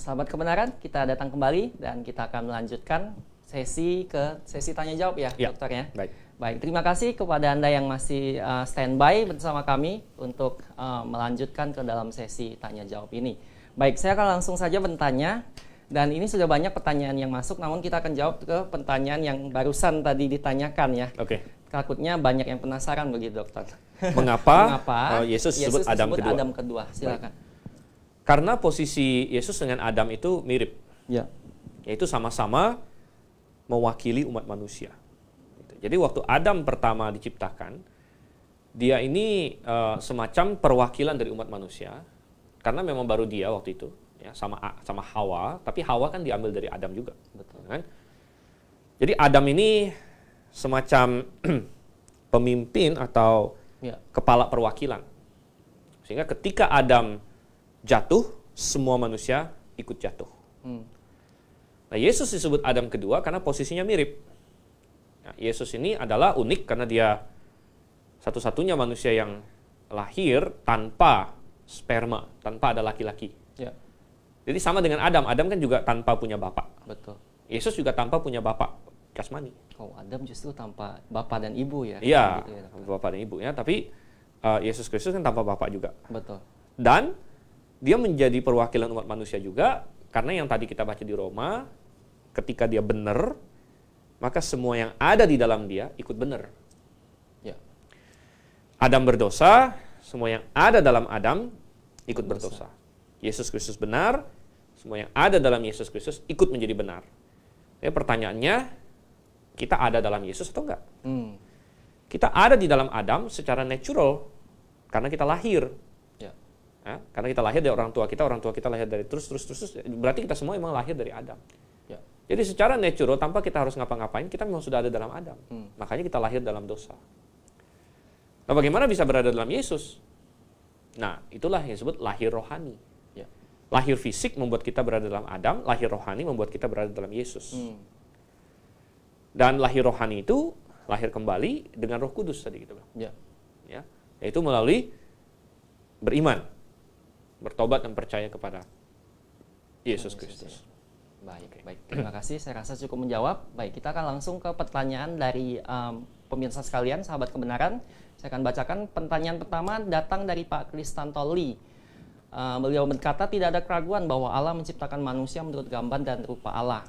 sahabat kebenaran, kita datang kembali dan kita akan melanjutkan sesi tanya jawab ya, dokter ya. Baik, terima kasih kepada Anda yang masih standby bersama kami untuk melanjutkan ke dalam sesi tanya jawab ini. Baik, saya akan langsung saja bertanya, dan ini sudah banyak pertanyaan yang masuk, namun kita akan jawab ke pertanyaan yang barusan tadi ditanyakan ya. Oke. Takutnya banyak yang penasaran begitu, dokter. Mengapa Yesus disebut Adam kedua? Silakan. Baik. Karena posisi Yesus dengan Adam itu mirip, ya. Yaitu sama-sama mewakili umat manusia. Jadi waktu Adam pertama diciptakan, dia ini semacam perwakilan dari umat manusia, karena memang baru dia waktu itu, ya, sama Hawa, tapi Hawa kan diambil dari Adam juga, betul kan? Jadi Adam ini semacam pemimpin atau kepala perwakilan, sehingga ketika Adam jatuh, semua manusia ikut jatuh. Nah, Yesus disebut Adam kedua karena posisinya mirip. Nah, Yesus ini adalah unik karena dia satu-satunya manusia yang lahir tanpa sperma, tanpa ada laki-laki. Ya. Jadi sama dengan Adam. Adam kan juga tanpa punya bapak. Betul. Yesus juga tanpa punya bapak jasmani. Oh, Adam justru tanpa bapak dan ibu ya? Iya, gitu ya, bapak dan ibu ya. Tapi Yesus Kristus kan tanpa bapak juga. Betul. Dan dia menjadi perwakilan umat manusia juga, karena yang tadi kita baca di Roma, ketika dia benar, maka semua yang ada di dalam dia ikut benar. Ya. Adam berdosa, semua yang ada dalam Adam ikut berdosa. Yesus Kristus benar, semua yang ada dalam Yesus Kristus ikut menjadi benar. Ya, pertanyaannya, kita ada dalam Yesus atau enggak? Kita ada di dalam Adam secara natural, karena kita lahir. Ya, karena kita lahir dari orang tua kita lahir dari terus, berarti kita semua memang lahir dari Adam. Ya. Jadi secara natural, tanpa kita harus ngapa-ngapain, kita memang sudah ada dalam Adam. Makanya kita lahir dalam dosa. Nah, bagaimana bisa berada dalam Yesus? Nah, itulah yang disebut lahir rohani. Ya. Lahir fisik membuat kita berada dalam Adam, lahir rohani membuat kita berada dalam Yesus. Dan lahir rohani itu lahir kembali dengan Roh Kudus tadi gitu. Ya. Ya. Yaitu melalui beriman, bertobat dan percaya kepada Yesus Kristus. Baik. Terima kasih. Saya rasa cukup menjawab. Baik, kita akan langsung ke pertanyaan dari pemirsa sekalian, sahabat kebenaran. Saya akan bacakan pertanyaan pertama, datang dari Pak Kristanto Lee. Beliau berkata, tidak ada keraguan bahwa Allah menciptakan manusia menurut gambar dan rupa Allah.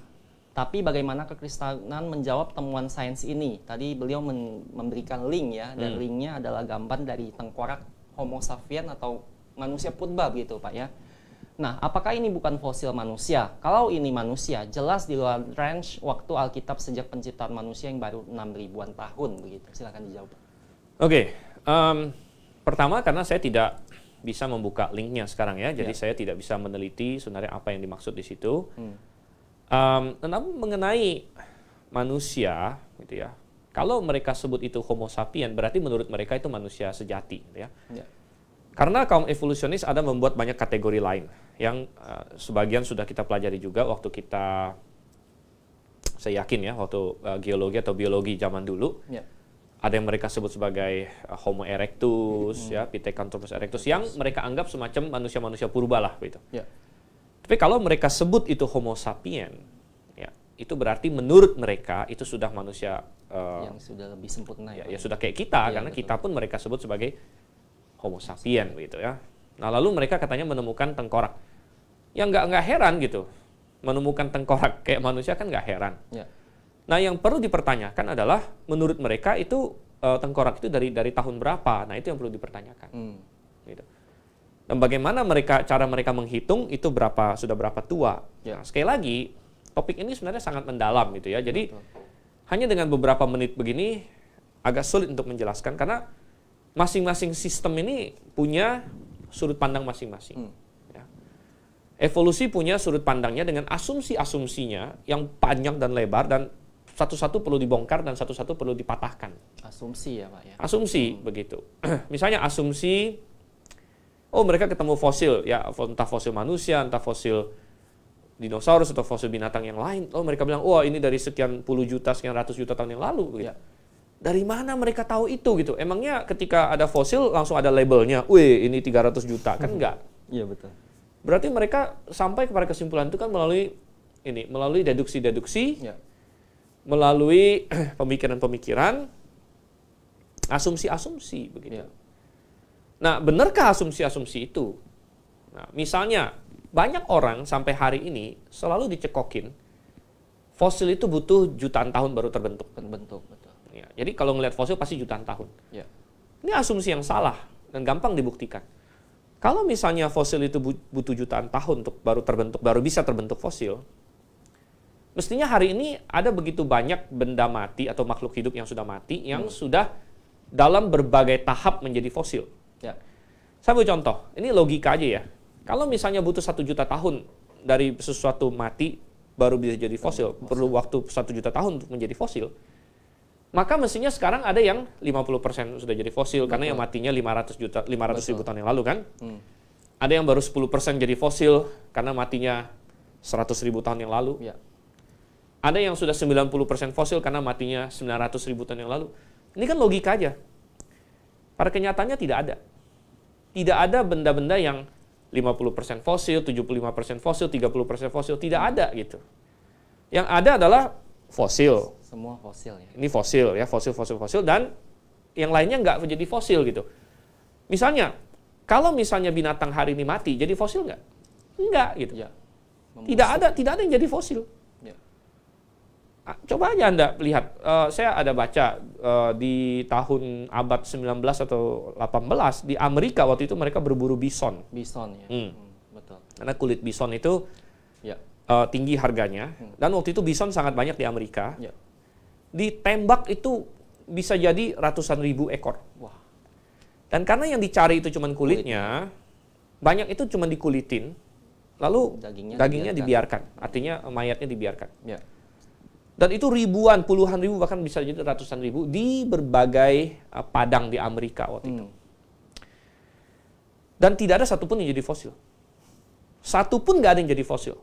Tapi bagaimana kekristenan menjawab temuan sains ini? Tadi beliau memberikan link ya, dan linknya adalah gambar dari tengkorak Homo sapien atau manusia purba gitu Pak ya. Nah, apakah ini bukan fosil manusia? Kalau ini manusia, jelas di luar range waktu Alkitab sejak penciptaan manusia yang baru 6.000-an tahun begitu. Silakan dijawab. Oke, pertama karena saya tidak bisa membuka linknya sekarang ya, jadi saya tidak bisa meneliti sebenarnya apa yang dimaksud di situ. Tentang mengenai manusia, gitu ya. Kalau mereka sebut itu Homo sapien, berarti menurut mereka itu manusia sejati, gitu ya. Karena kaum evolusionis ada membuat banyak kategori lain yang sebagian sudah kita pelajari juga waktu kita, saya yakin ya, waktu geologi atau biologi zaman dulu. Ada yang mereka sebut sebagai Homo erectus, ya, Pithecanthropus erectus, yang mereka anggap semacam manusia-manusia purba lah, gitu. Tapi kalau mereka sebut itu Homo sapien, ya, itu berarti menurut mereka itu sudah manusia yang sudah lebih sempurna. Ya sudah kayak kita, karena betul. Kita pun mereka sebut sebagai Homo sapien, gitu ya. Nah, lalu mereka katanya menemukan tengkorak. Ya nggak heran gitu, menemukan tengkorak kayak manusia kan nggak heran. Nah, yang perlu dipertanyakan adalah menurut mereka itu tengkorak itu dari tahun berapa? Nah, itu yang perlu dipertanyakan. Gitu. Dan bagaimana cara mereka menghitung itu sudah berapa tua? Nah, sekali lagi, topik ini sebenarnya sangat mendalam gitu ya. Jadi hanya dengan beberapa menit begini agak sulit untuk menjelaskan karena masing-masing sistem ini punya sudut pandang masing-masing. Ya. Evolusi punya sudut pandangnya dengan asumsi-asumsinya yang panjang dan lebar, dan satu-satu perlu dibongkar dan satu-satu perlu dipatahkan. Asumsi ya Pak ya? Asumsi, begitu. Misalnya asumsi, mereka ketemu fosil, ya entah fosil manusia, entah fosil dinosaurus atau fosil binatang yang lain. Mereka bilang, ini dari sekian puluh juta, sekian ratus juta tahun yang lalu. Gitu. Dari mana mereka tahu itu gitu? Emangnya ketika ada fosil langsung ada labelnya, ini 300 juta, kan enggak? Iya betul. Berarti mereka sampai kepada kesimpulan itu kan melalui deduksi-deduksi, Ya. melalui pemikiran-pemikiran, asumsi-asumsi begitu. Ya. Nah, benarkah asumsi-asumsi itu? Nah, misalnya banyak orang sampai hari ini selalu dicekokin fosil itu butuh jutaan tahun baru terbentuk. Bentuk, betul. Ya, jadi kalau ngelihat fosil pasti jutaan tahun. Ya. Ini asumsi yang salah dan gampang dibuktikan. Kalau misalnya fosil itu butuh jutaan tahun untuk baru bisa terbentuk fosil, mestinya hari ini ada begitu banyak benda mati atau makhluk hidup yang sudah mati yang sudah dalam berbagai tahap menjadi fosil. Ya. Saya beri contoh, ini logika aja ya. Kalau misalnya butuh 1 juta tahun dari sesuatu mati baru bisa jadi fosil, perlu waktu 1 juta tahun untuk menjadi fosil, maka mestinya sekarang ada yang 50% sudah jadi fosil. Betul. Karena yang matinya 500 ribu tahun yang lalu kan. Ada yang baru 10% jadi fosil karena matinya 100 ribu tahun yang lalu. Ya. Ada yang sudah 90% fosil karena matinya 900 ribu tahun yang lalu. Ini kan logika aja. Pada kenyataannya tidak ada. Tidak ada benda-benda yang 50% fosil, 75% fosil, 30% fosil. Tidak ada gitu. Yang ada adalah fosil. Semua fosil ya. Ini fosil ya, fosil, dan yang lainnya nggak jadi fosil gitu. Misalnya, kalau misalnya binatang hari ini mati, jadi fosil nggak? Enggak gitu. Ya. Tidak ada yang jadi fosil. Ya. Coba aja Anda lihat, saya ada baca di tahun abad 19 atau 18 di Amerika waktu itu mereka berburu bison. Bison ya. Betul. Karena kulit bison itu Ya. tinggi harganya, dan waktu itu bison sangat banyak di Amerika. Ya. Ditembak itu bisa jadi ratusan ribu ekor. Wah. Dan karena yang dicari itu cuma kulitnya, banyak itu cuma dikulitin, lalu dagingnya dibiarkan. Artinya mayatnya dibiarkan. Ya. Dan itu ribuan, puluhan ribu, bahkan bisa jadi ratusan ribu di berbagai padang di Amerika waktu itu. Dan tidak ada satupun yang jadi fosil. Satupun nggak ada yang jadi fosil.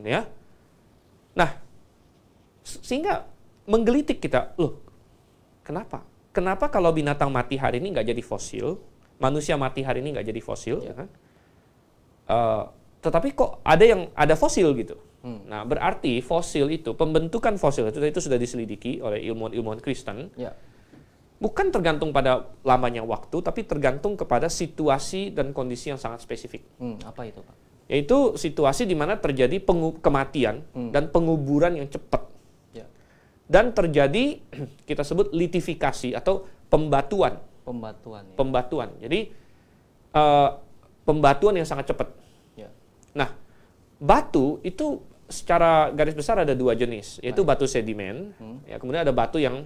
Ya. Nah, sehingga menggelitik kita, loh, kenapa? Kenapa kalau binatang mati hari ini nggak jadi fosil, manusia mati hari ini nggak jadi fosil, ya kan? Tetapi kok ada fosil gitu. Nah, berarti fosil itu, pembentukan fosil itu sudah diselidiki oleh ilmuwan-ilmuwan Kristen. Ya. Bukan tergantung pada lamanya waktu, tapi tergantung kepada situasi dan kondisi yang sangat spesifik. Apa itu, Pak? Yaitu situasi di mana terjadi kematian dan penguburan yang cepat. Ya. Dan terjadi, kita sebut litifikasi atau pembatuan. Pembatuan. Ya. Pembatuan. Jadi, pembatuan yang sangat cepat. Ya. Nah, batu itu secara garis besar ada 2 jenis, yaitu batu sedimen, ya, kemudian ada batu yang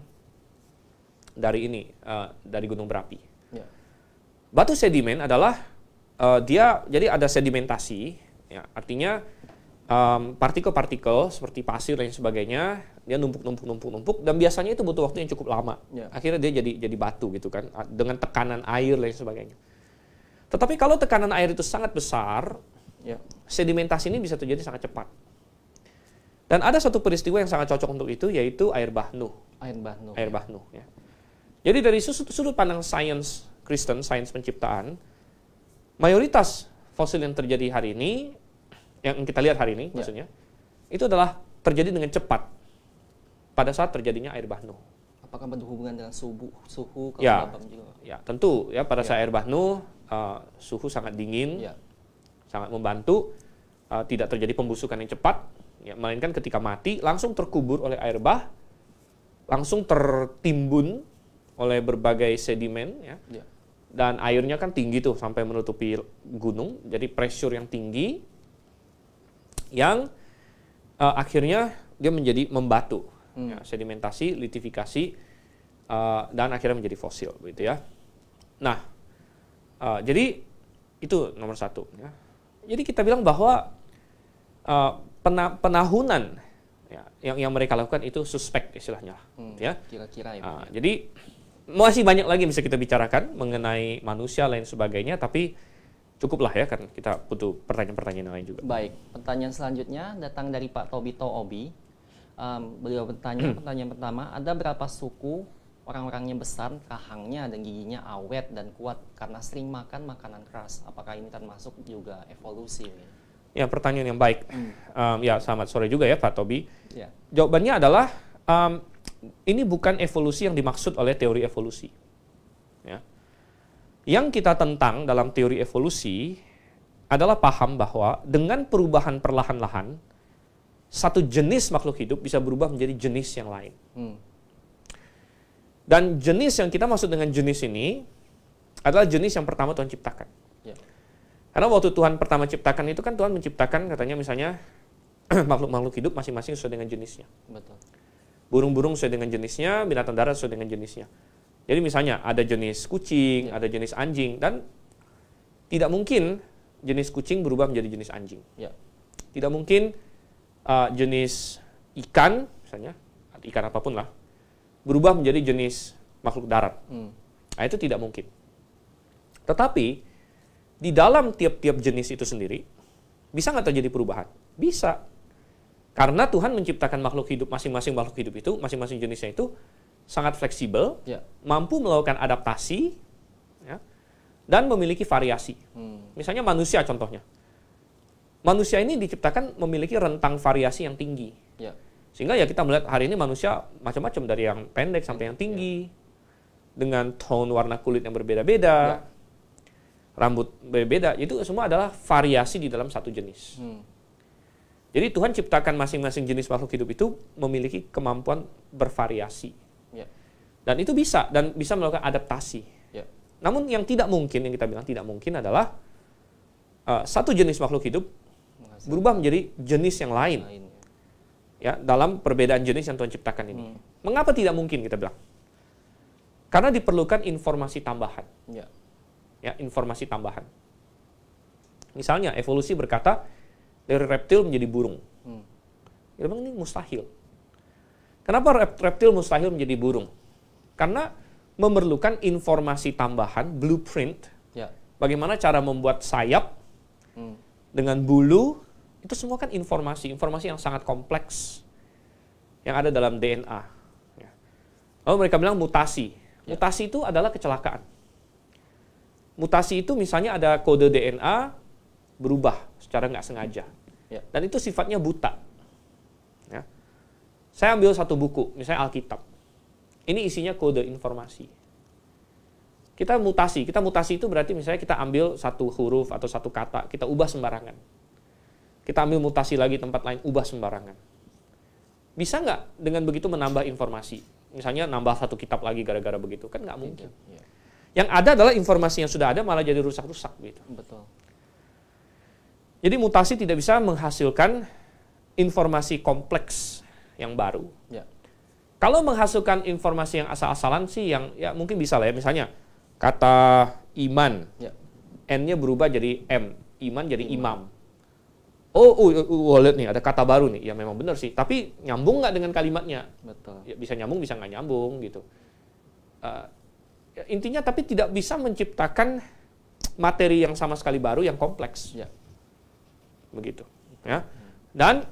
dari gunung berapi. Ya. Batu sedimen adalah jadi ada sedimentasi, ya, artinya partikel-partikel seperti pasir dan sebagainya, dia numpuk, dan biasanya itu butuh waktu yang cukup lama. Ya. Akhirnya dia jadi batu gitu kan, dengan tekanan air dan sebagainya. Tetapi kalau tekanan air itu sangat besar, ya, sedimentasi ini bisa terjadi sangat cepat. Dan ada satu peristiwa yang sangat cocok untuk itu, yaitu air bah Nuh. Air bah Nuh. Ya. Jadi dari sudut pandang sains Kristen, sains penciptaan, mayoritas fosil yang terjadi hari ini, yang kita lihat hari ini, maksudnya, itu adalah terjadi dengan cepat pada saat terjadinya air bah Nuh. Apakah berhubungan dengan suhu kelembaban juga? Ya, tentu. Ya, pada saat air bah Nuh, suhu sangat dingin, sangat membantu, tidak terjadi pembusukan yang cepat, ya, melainkan ketika mati langsung terkubur oleh air bah, langsung tertimbun oleh berbagai sedimen, ya. Ya. Dan airnya kan tinggi tuh sampai menutupi gunung, jadi pressure yang tinggi yang akhirnya dia menjadi membatu, ya, sedimentasi, litifikasi, dan akhirnya menjadi fosil, gitu ya. Nah, jadi itu nomor 1. Ya. Jadi kita bilang bahwa penahunan, ya, yang mereka lakukan itu suspek istilahnya, ya. Kira-kira ya. Jadi masih banyak lagi bisa kita bicarakan mengenai manusia lain sebagainya, tapi cukuplah ya, kan kita butuh pertanyaan-pertanyaan lain juga. Baik, pertanyaan selanjutnya datang dari Pak Tobito Obi. Beliau bertanya, pertanyaan pertama, ada berapa suku orang-orangnya besar, rahangnya dan giginya awet dan kuat karena sering makan makanan keras. Apakah ini termasuk juga evolusi? Ya, pertanyaan yang baik. Ya, selamat sore juga ya Pak Tobi. Ya. Jawabannya adalah ini bukan evolusi yang dimaksud oleh teori evolusi. Ya. Yang kita tentang dalam teori evolusi adalah paham bahwa dengan perubahan perlahan-lahan, satu jenis makhluk hidup bisa berubah menjadi jenis yang lain. Dan jenis yang kita maksud dengan jenis ini adalah jenis yang pertama Tuhan ciptakan. Ya. Karena waktu Tuhan pertama ciptakan itu kan Tuhan menciptakan katanya misalnya makhluk-makhluk hidup masing-masing sesuai dengan jenisnya. Betul. Burung-burung sesuai dengan jenisnya, binatang darat sesuai dengan jenisnya. Jadi misalnya ada jenis kucing, ada jenis anjing, dan tidak mungkin jenis kucing berubah menjadi jenis anjing. Ya. Tidak mungkin jenis ikan, misalnya ikan apapun lah, berubah menjadi jenis makhluk darat. Nah, itu tidak mungkin. Tetapi di dalam tiap-tiap jenis itu sendiri, bisa nggak terjadi perubahan? Bisa. Karena Tuhan menciptakan makhluk hidup, masing-masing makhluk hidup itu, masing-masing jenisnya itu sangat fleksibel, mampu melakukan adaptasi, ya, dan memiliki variasi. Misalnya manusia contohnya. Manusia ini diciptakan memiliki rentang variasi yang tinggi. Ya. Sehingga ya kita melihat hari ini manusia macam-macam dari yang pendek sampai yang tinggi. Dengan tone warna kulit yang berbeda-beda. Rambut berbeda. Itu semua adalah variasi di dalam satu jenis. Jadi Tuhan ciptakan masing-masing jenis makhluk hidup itu memiliki kemampuan bervariasi. Ya. Dan itu bisa, dan bisa melakukan adaptasi. Ya. Namun yang tidak mungkin, yang kita bilang tidak mungkin adalah satu jenis makhluk hidup berubah menjadi jenis yang lain. Ya, dalam perbedaan jenis yang Tuhan ciptakan ini. Mengapa tidak mungkin kita bilang? Karena diperlukan informasi tambahan. Ya, informasi tambahan. Misalnya evolusi berkata dari reptil menjadi burung. Kita bilang ini mustahil. Kenapa reptil mustahil menjadi burung? Karena memerlukan informasi tambahan, blueprint. Bagaimana cara membuat sayap dengan bulu. Itu semua kan informasi yang sangat kompleks yang ada dalam DNA. Lalu mereka bilang mutasi. Mutasi itu adalah kecelakaan. Mutasi itu misalnya ada kode DNA berubah secara nggak sengaja. Dan itu sifatnya buta. Ya. Saya ambil satu buku, misalnya Alkitab. Ini isinya kode informasi. Kita mutasi itu berarti misalnya kita ambil satu huruf atau satu kata, kita ubah sembarangan. Kita ambil mutasi lagi tempat lain, ubah sembarangan. Bisa nggak dengan begitu menambah informasi? Misalnya nambah satu kitab lagi gara-gara begitu, kan nggak mungkin. Yang ada adalah informasi yang sudah ada malah jadi rusak-rusak gitu. Betul. Jadi mutasi tidak bisa menghasilkan informasi kompleks yang baru. Kalau menghasilkan informasi yang asal-asalan sih yang ya mungkin bisa lah ya. Misalnya kata iman, N-nya berubah jadi M, iman jadi imam. Lihat nih ada kata baru nih. Ya memang benar sih. Tapi nyambung nggak dengan kalimatnya? Betul. Ya, bisa nyambung, bisa nggak nyambung gitu. Intinya tapi tidak bisa menciptakan materi yang sama sekali baru yang kompleks. Begitu. Ya. Dan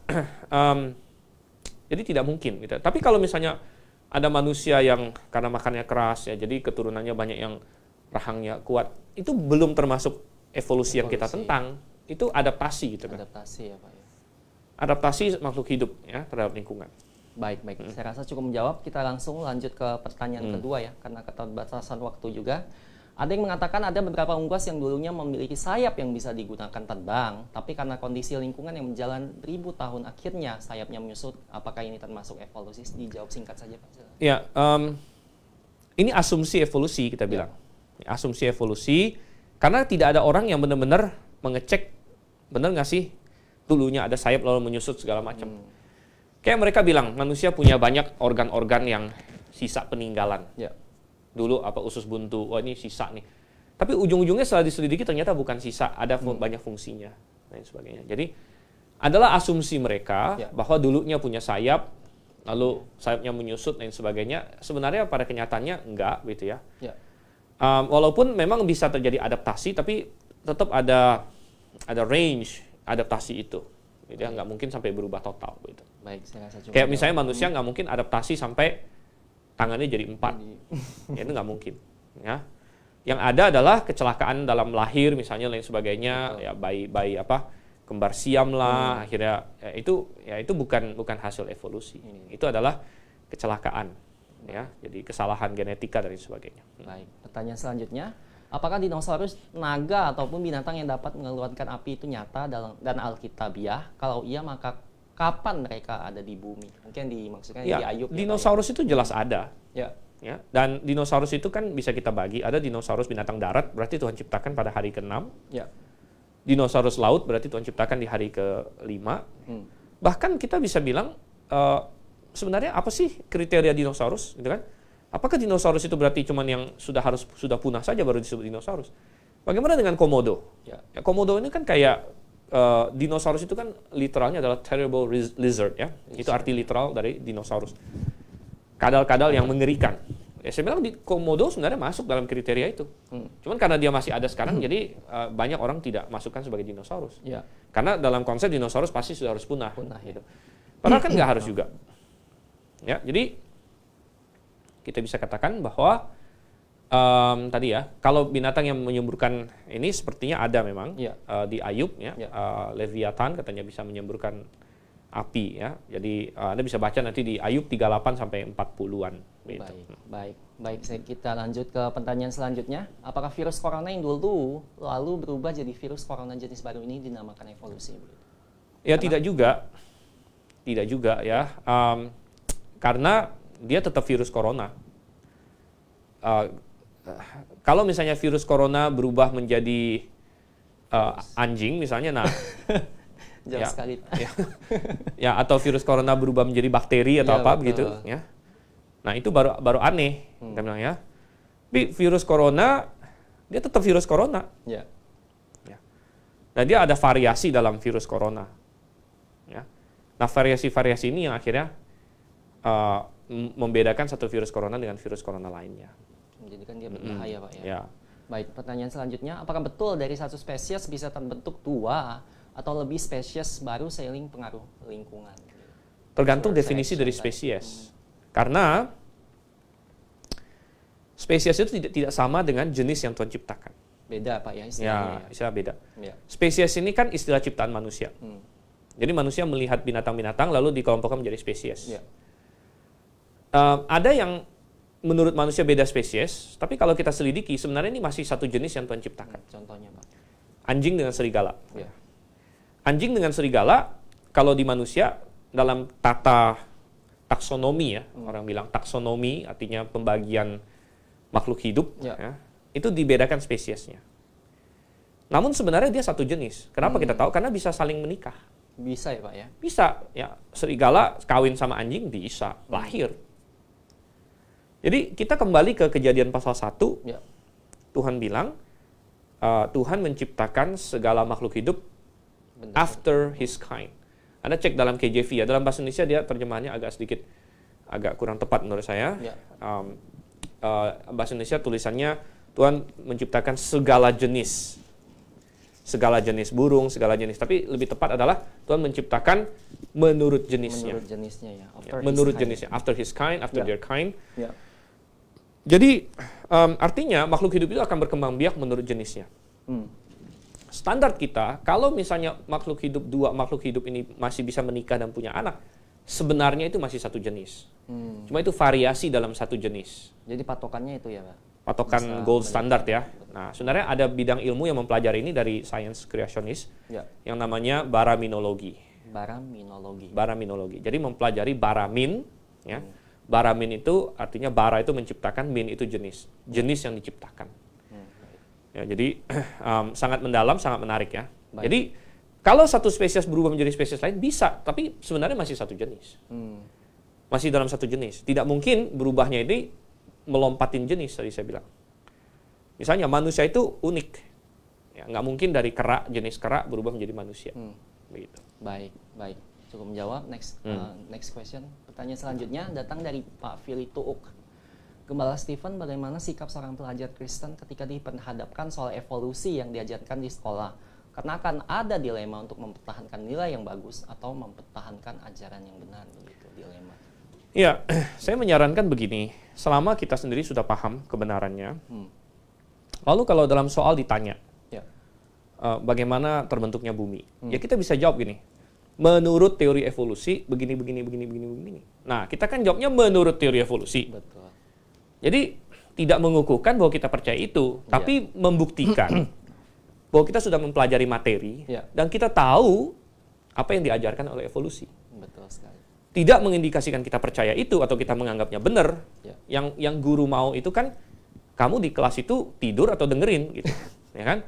jadi tidak mungkin. Gitu. Tapi kalau misalnya ada manusia yang karena makannya keras, ya jadi keturunannya banyak yang rahangnya kuat, itu belum termasuk evolusi yang kita tentang. Itu adaptasi gitu kan. Adaptasi ya Pak. Adaptasi makhluk hidup ya terhadap lingkungan. Baik. Saya rasa cukup menjawab. Kita langsung lanjut ke pertanyaan kedua ya, karena keterbatasan waktu juga. Ada yang mengatakan ada beberapa unggas yang dulunya memiliki sayap yang bisa digunakan terbang, tapi karena kondisi lingkungan yang berjalan ribu tahun akhirnya sayapnya menyusut. Apakah ini termasuk evolusi? Dijawab singkat saja Pak. Ya, ini asumsi evolusi kita bilang. Asumsi evolusi karena tidak ada orang yang benar-benar mengecek benar nggak sih dulunya ada sayap lalu menyusut segala macam. Kayak mereka bilang manusia punya banyak organ-organ yang sisa peninggalan. Dulu usus buntu, ini sisa nih. Tapi ujung-ujungnya setelah diselidiki ternyata bukan sisa, ada banyak fungsinya dan sebagainya. Jadi adalah asumsi mereka bahwa dulunya punya sayap, lalu sayapnya menyusut dan sebagainya. Sebenarnya pada kenyataannya enggak gitu ya. Walaupun memang bisa terjadi adaptasi, tapi tetap ada range adaptasi itu. Jadi nggak mungkin sampai berubah total gitu. Baik, saya rasa kayak misalnya manusia nggak mungkin adaptasi sampai tangannya jadi 4. Ya, itu nggak mungkin. Ya. Yang ada adalah kecelakaan dalam lahir misalnya lain sebagainya, ya bayi apa kembar siam lah, akhirnya ya itu bukan hasil evolusi. Itu adalah kecelakaan, ya. Jadi kesalahan genetika dan sebagainya. Baik, pertanyaan selanjutnya, apakah dinosaurus, naga ataupun binatang yang dapat mengeluarkan api itu nyata dan alkitabiah? Kalau iya, maka kapan mereka ada di bumi? Mungkin dimaksudkan Ya, di Ayub. dinosaurus itu jelas ada. Ya. Ya, dan dinosaurus itu kan bisa kita bagi, ada dinosaurus binatang darat, berarti Tuhan ciptakan pada hari ke-6. Ya. Dinosaurus laut berarti Tuhan ciptakan di hari ke-5. Bahkan kita bisa bilang, sebenarnya apa sih kriteria dinosaurus, gitu kan? Apakah dinosaurus itu berarti cuman yang sudah punah saja baru disebut dinosaurus? Bagaimana dengan komodo? Ya, komodo ini kan kayak dinosaurus itu kan literalnya adalah terrible lizard, ya. Itu arti literal dari dinosaurus. Kadal-kadal yang mengerikan. Ya, saya bilang di komodo sebenarnya masuk dalam kriteria itu. Cuman karena dia masih ada sekarang, jadi banyak orang tidak masukkan sebagai dinosaurus. Ya. Karena dalam konsep dinosaurus pasti sudah harus punah gitu. Padahal kan nggak harus juga. Ya, jadi kita bisa katakan bahwa tadi ya, kalau binatang yang menyemburkan ini sepertinya ada memang di Ayub, ya. Leviathan katanya bisa menyemburkan api, ya. Jadi Anda bisa baca nanti di Ayub 38 sampai 40-an. Gitu. Baik. Kita lanjut ke pertanyaan selanjutnya. Apakah virus corona yang dulu lalu berubah jadi virus corona jenis baru ini dinamakan evolusi? Ya, tidak juga ya. Karena dia tetap virus corona. Kalau misalnya virus corona berubah menjadi anjing misalnya, nah jauh sekali. Ya, atau virus corona berubah menjadi bakteri atau apa begitu, ya. Nah, itu baru aneh, kita bilang, ya. Tapi virus corona dia tetap virus corona. Ya. Dan dia ada variasi dalam virus corona. Ya. Nah, variasi-variasi ini yang akhirnya membedakan satu virus corona dengan virus corona lainnya. Jadi kan dia berbahaya, Pak, ya. Ya. Baik, pertanyaan selanjutnya, apakah betul dari satu spesies bisa terbentuk dua atau lebih spesies baru seiring pengaruh lingkungan? Tergantung definisi dari spesies. Karena spesies itu tidak sama dengan jenis yang Tuhan ciptakan. Beda, Pak, ya, istilahnya. Ya, istilah beda. Ya. Spesies ini kan istilah ciptaan manusia. Jadi manusia melihat binatang-binatang lalu dikelompokkan menjadi spesies. Ya. Ada yang menurut manusia beda spesies, tapi kalau kita selidiki sebenarnya ini masih satu jenis yang Tuhan ciptakan. Contohnya, Pak? Anjing dengan serigala. Ya. Anjing dengan serigala, kalau di manusia dalam tata taksonomi, ya, orang bilang taksonomi artinya pembagian makhluk hidup, ya, itu dibedakan spesiesnya. Namun sebenarnya dia satu jenis. Kenapa kita tahu? Karena bisa saling menikah. Bisa, ya, Pak, ya? Bisa, ya. Serigala kawin sama anjing bisa, lahir. Jadi kita kembali ke Kejadian pasal 1, ya. Tuhan bilang, Tuhan menciptakan segala makhluk hidup after his kind. Anda cek dalam KJV, ya, dalam bahasa Indonesia dia terjemahannya agak kurang tepat menurut saya. Ya. Bahasa Indonesia tulisannya Tuhan menciptakan segala jenis burung, segala jenis. Tapi lebih tepat adalah Tuhan menciptakan menurut jenisnya. Menurut jenisnya, ya. Menurut jenisnya, after his kind, after their kind. Ya. Jadi artinya makhluk hidup itu akan berkembang biak menurut jenisnya. Standar kita, kalau misalnya dua makhluk hidup ini masih bisa menikah dan punya anak, sebenarnya itu masih satu jenis. Cuma itu variasi dalam satu jenis. Jadi patokannya itu, ya, Pak? Patokan gold standard, ya. Nah, sebenarnya ada bidang ilmu yang mempelajari ini dari science creationist, yang namanya baraminologi. Baraminologi. Jadi mempelajari baramin, ya. Baramin itu artinya bara itu menciptakan, min itu jenis yang diciptakan. Ya, jadi sangat mendalam, sangat menarik, ya. Baik. Jadi kalau satu spesies berubah menjadi spesies lain bisa, tapi sebenarnya masih satu jenis. Masih dalam satu jenis. Tidak mungkin berubahnya ini melompatin jenis, tadi saya bilang. Misalnya manusia itu unik. Ya, nggak mungkin dari jenis kera berubah menjadi manusia. Begitu. Baik. Cukup menjawab. Next question. Pertanyaan selanjutnya datang dari Pak Fili Tuuk. Gembala Stephen, bagaimana sikap seorang pelajar Kristen ketika diperhadapkan soal evolusi yang diajarkan di sekolah? Karena akan ada dilema untuk mempertahankan nilai yang bagus atau mempertahankan ajaran yang benar, begitu dilema. Ya, saya menyarankan begini, selama kita sendiri sudah paham kebenarannya, lalu kalau dalam soal ditanya, Ya. bagaimana terbentuknya bumi, ya kita bisa jawab gini, menurut teori evolusi, begini. Nah, kita kan jawabnya menurut teori evolusi. Betul. Jadi, tidak mengukuhkan bahwa kita percaya itu, tapi membuktikan bahwa kita sudah mempelajari materi, dan kita tahu apa yang diajarkan oleh evolusi. Betul sekali. Tidak mengindikasikan kita percaya itu atau kita menganggapnya benar. Yang guru mau itu kan kamu di kelas itu tidur atau dengerin gitu, ya kan?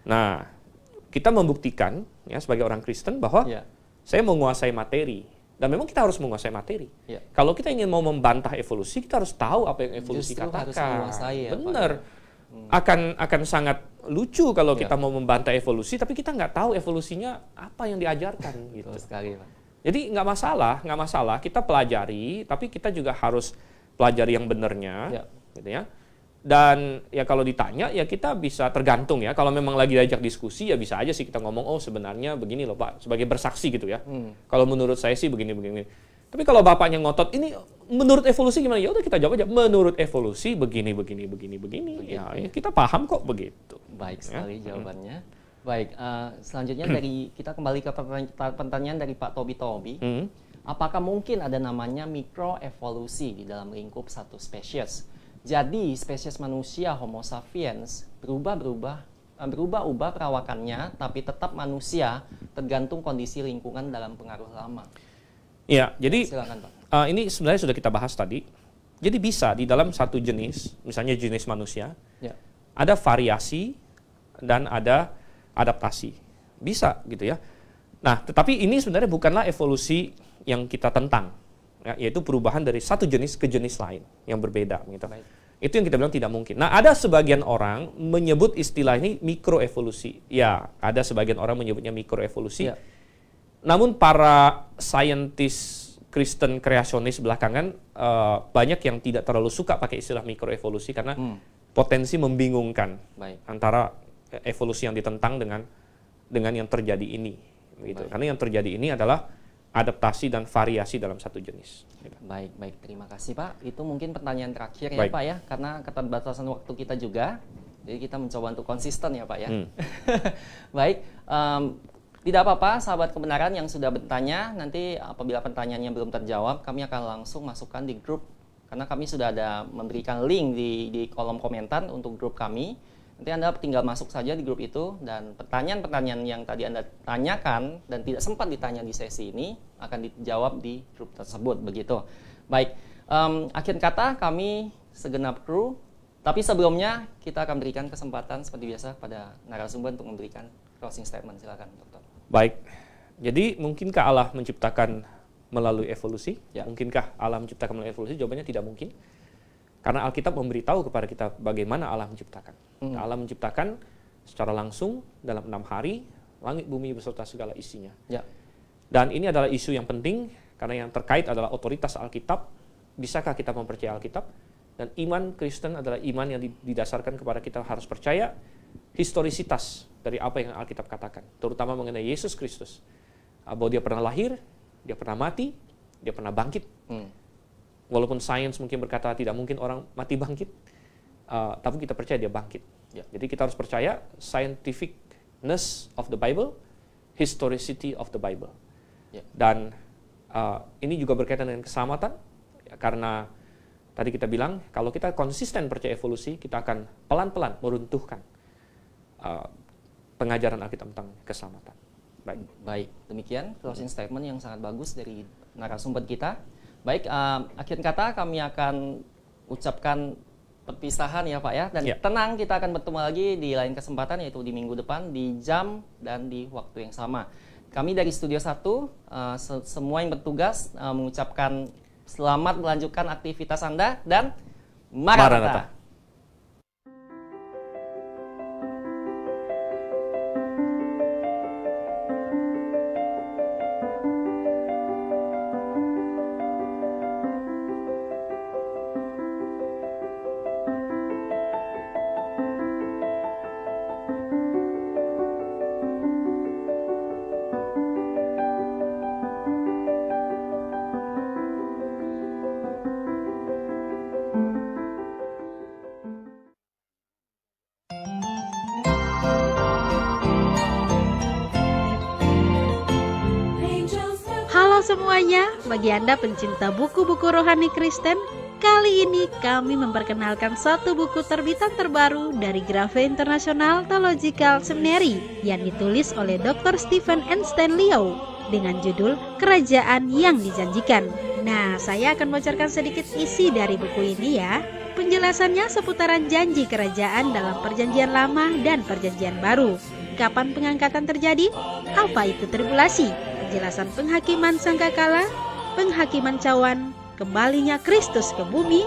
Nah, kita membuktikan ya sebagai orang Kristen bahwa saya menguasai materi dan memang kita harus menguasai materi. Kalau kita ingin mau membantah evolusi, kita harus tahu apa yang evolusi Justru katakan. harus menguasai, ya, benar. Akan sangat lucu kalau kita mau membantah evolusi tapi kita nggak tahu evolusinya apa yang diajarkan gitu. Betul sekali, Pak. Jadi nggak masalah kita pelajari, tapi kita juga harus pelajari yang benarnya, gitu ya. Dan ya kalau ditanya ya kita bisa tergantung ya. Kalau memang lagi diajak diskusi ya bisa aja sih kita ngomong, oh sebenarnya begini loh Pak, sebagai bersaksi gitu ya. Kalau menurut saya sih begini. Tapi kalau bapaknya ngotot, ini menurut evolusi gimana? Ya udah kita jawab aja, menurut evolusi begini. Ya kita paham kok begitu. Baik sekali jawabannya. Baik, selanjutnya kita kembali ke pertanyaan dari Pak Tobi. Apakah mungkin ada namanya mikroevolusi di dalam lingkup satu spesies? Jadi spesies manusia Homo sapiens berubah-ubah perawakannya, tapi tetap manusia tergantung kondisi lingkungan dalam pengaruh lama. Ya, jadi silakan Pak. Ini sebenarnya sudah kita bahas tadi. Jadi bisa di dalam satu jenis, misalnya jenis manusia, ada variasi dan ada adaptasi. Bisa gitu ya. Nah, tetapi ini sebenarnya bukanlah evolusi yang kita tentang. Ya, yaitu perubahan dari satu jenis ke jenis lain yang berbeda gitu. Itu yang kita bilang tidak mungkin. Nah, ada sebagian orang menyebut istilah ini mikroevolusi. Ya, ada sebagian orang menyebutnya mikroevolusi. Namun para saintis Kristen kreasionis belakangan banyak yang tidak terlalu suka pakai istilah mikroevolusi karena potensi membingungkan antara evolusi yang ditentang dengan yang terjadi ini, gitu. Karena yang terjadi ini adalah adaptasi dan variasi dalam satu jenis. Gitu. Baik, terima kasih Pak. Itu mungkin pertanyaan terakhir ya Pak ya, karena keterbatasan waktu kita juga, jadi kita mencoba untuk konsisten ya Pak ya. Baik, tidak apa-apa sahabat kebenaran yang sudah bertanya, nanti apabila pertanyaannya belum terjawab, kami akan langsung masukkan di grup, karena kami sudah ada memberikan link di kolom komentar untuk grup kami. Nanti Anda tinggal masuk saja di grup itu, dan pertanyaan-pertanyaan yang tadi Anda tanyakan dan tidak sempat ditanya di sesi ini akan dijawab di grup tersebut, begitu. Baik, akhir kata kami segenap kru, tapi sebelumnya kita akan berikan kesempatan seperti biasa pada narasumber untuk memberikan closing statement. Silakan, Dokter. Baik, jadi mungkinkah Allah menciptakan melalui evolusi? Mungkinkah Allah menciptakan melalui evolusi? Jawabannya tidak mungkin. Karena Alkitab memberitahu kepada kita bagaimana Allah menciptakan. Allah menciptakan secara langsung dalam 6 hari, langit bumi beserta segala isinya. Dan ini adalah isu yang penting, karena yang terkait adalah otoritas Alkitab. Bisakah kita mempercayai Alkitab? Dan iman Kristen adalah iman yang didasarkan kepada kita harus percaya historisitas dari apa yang Alkitab katakan. Terutama mengenai Yesus Kristus. Bahwa dia pernah lahir, dia pernah mati, dia pernah bangkit. Walaupun sains mungkin berkata tidak mungkin orang mati bangkit, tapi kita percaya dia bangkit. Jadi kita harus percaya scientificness of the Bible, historicity of the Bible. Dan ini juga berkaitan dengan keselamatan, karena tadi kita bilang kalau kita konsisten percaya evolusi, kita akan pelan-pelan meruntuhkan pengajaran Alkitab tentang keselamatan. Baik, demikian closing statement yang sangat bagus dari narasumber kita. Baik, akhir kata kami akan ucapkan perpisahan ya Pak ya, dan tenang, kita akan bertemu lagi di lain kesempatan, yaitu di minggu depan di jam dan di waktu yang sama. Kami dari Studio 1, semua yang bertugas mengucapkan selamat melanjutkan aktivitas Anda dan Maranatha. Halo semuanya, bagi Anda pencinta buku-buku rohani Kristen, kali ini kami memperkenalkan satu buku terbitan terbaru dari Grafe International Theological Seminary yang ditulis oleh Dr. Stephen N. Stanley dengan judul Kerajaan yang Dijanjikan. Nah, saya akan bocorkan sedikit isi dari buku ini ya. Penjelasannya seputaran janji kerajaan dalam Perjanjian Lama dan Perjanjian Baru. Kapan pengangkatan terjadi? Apa itu tribulasi? Penjelasan penghakiman sangkakala, penghakiman cawan, kembalinya Kristus ke bumi,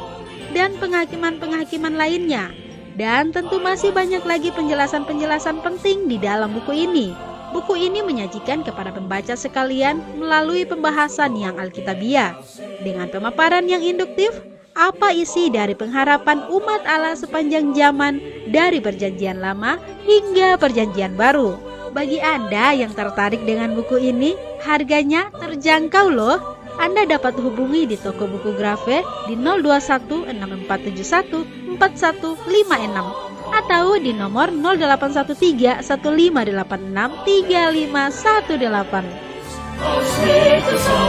dan penghakiman-penghakiman lainnya. Dan tentu masih banyak lagi penjelasan-penjelasan penting di dalam buku ini. Buku ini menyajikan kepada pembaca sekalian melalui pembahasan yang alkitabiah. Dengan pemaparan yang induktif, apa isi dari pengharapan umat Allah sepanjang zaman dari Perjanjian Lama hingga Perjanjian Baru. Bagi Anda yang tertarik dengan buku ini, harganya terjangkau loh. Anda dapat hubungi di toko buku Grafe di 02164714156 atau di nomor 081315863518.